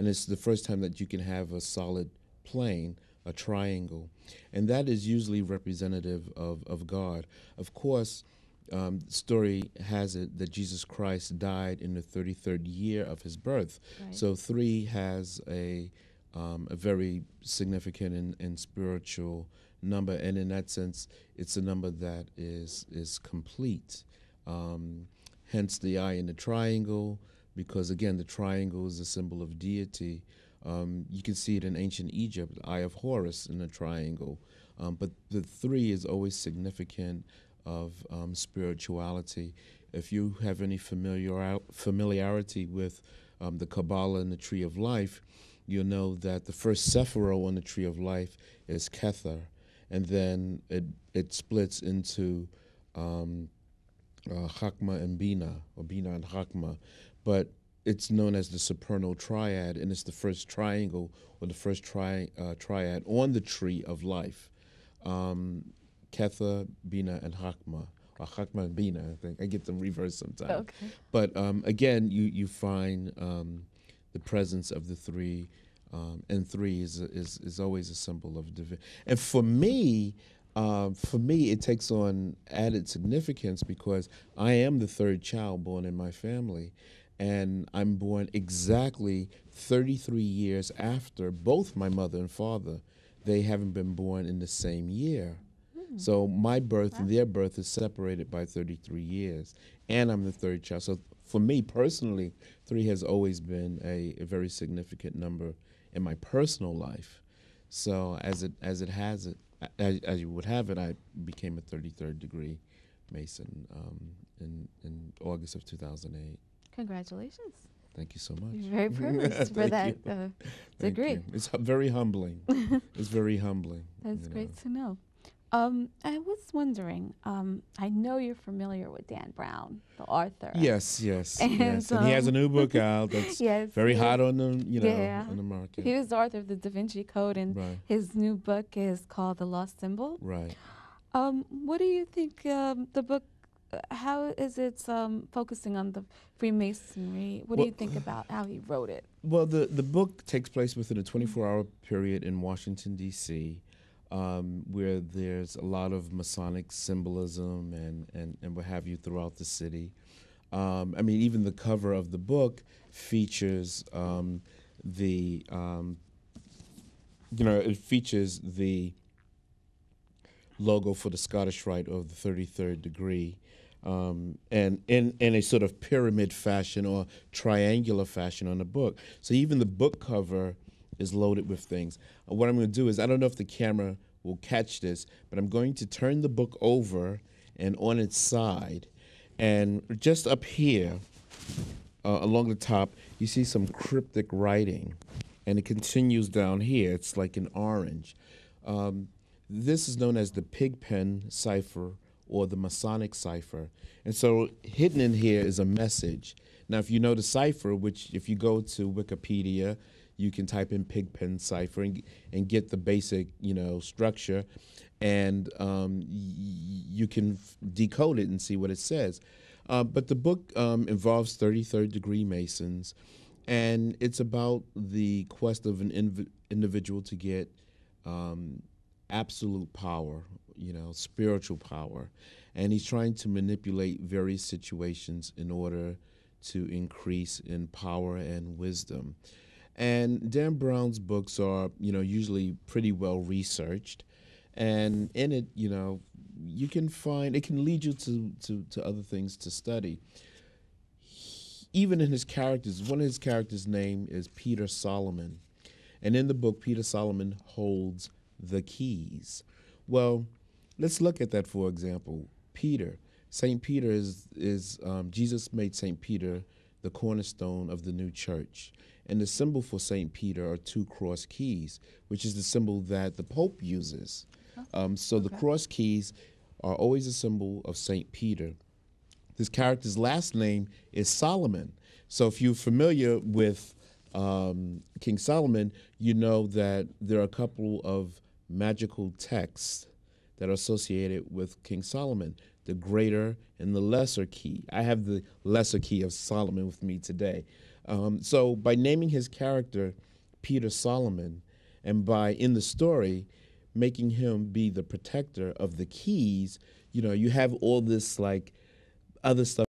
and it's the first time that you can have a solid plane, a triangle, and that is usually representative of God. Of course, the story has it that Jesus Christ died in the 33rd year of his birth. Right. So three has a very significant and spiritual number, and in that sense, it's a number that is complete. Um, Hence the eye in the triangle, because again, the triangle is a symbol of deity. You can see it in ancient Egypt, the eye of Horus in the triangle. But the three is always significant of spirituality. If you have any familiarity with the Kabbalah and the Tree of Life, you'll know that the first Sephiro on the Tree of Life is Kether, and then it splits into Chakma and Bina, or Bina and Chakma, but it's known as the supernal triad, and it's the first triangle or the first triad on the Tree of Life. Kether, Bina, and Chakma, or Chakma and Bina. I think I get them reversed sometimes. Okay. But again, you find the presence of the three, and three is always a symbol of divinity. And for me, it takes on added significance because I am the third child born in my family, and I'm born exactly 33 years after both my mother and father. They haven't been born in the same year. So my birth and their birth is separated by 33 years, and I'm the third child. So for me personally, three has always been a very significant number in my personal life. So as you would have it, I became a 33rd degree Mason in August of 2008. Congratulations. Thank you so much. You're very privileged for that Thank degree. you. It's very humbling. It's very humbling. That's you know. great to know. I was wondering, I know you're familiar with Dan Brown, the author. Yes, And, yes. And he has a new book out that's Yes, very he hot is. on the, Yeah. on the market. He was the author of the Da Vinci Code, and Right. his new book is called The Lost Symbol. Right. What do you think the book, how is it focusing on the Freemasonry? What do you think about how he wrote it? Well, the book takes place within a 24-hour period in Washington, D.C., where there's a lot of Masonic symbolism and what have you throughout the city. I mean, even the cover of the book features it features the logo for the Scottish Rite of the 33rd degree, and in a sort of pyramid fashion or triangular fashion on the book. So even the book cover is loaded with things. What I'm going to do is, I don't know if the camera will catch this, but I'm going to turn the book over and on its side, and just up here along the top, you see some cryptic writing, and it continues down here. It's like an orange. This is known as the Pigpen cipher or the Masonic cipher. And so hidden in here is a message. Now, if you know the cipher, which if you go to Wikipedia, you can type in Pigpen cipher and get the basic, structure, and you can decode it and see what it says. But the book involves 33rd degree Masons, and it's about the quest of an individual to get absolute power, spiritual power. And he's trying to manipulate various situations in order to increase in power and wisdom. And Dan Brown's books are, usually pretty well researched. And in it, you can find, it can lead you to other things to study. Even in his characters, one of his characters' name is Peter Solomon. And in the book, Peter Solomon holds the keys. Well, let's look at that, for example. Peter. St. Peter is Jesus made St. Peter the cornerstone of the new church. And the symbol for St. Peter are two cross keys, which is the symbol that the Pope uses. So the cross keys are always a symbol of St. Peter. This character's last name is Solomon. So if you're familiar with King Solomon, you know that there are a couple of magical texts that are associated with King Solomon, the greater and the lesser key. I have the lesser key of Solomon with me today. So by naming his character Peter Solomon, and by in the story making him be the protector of the keys, you have all this like other stuff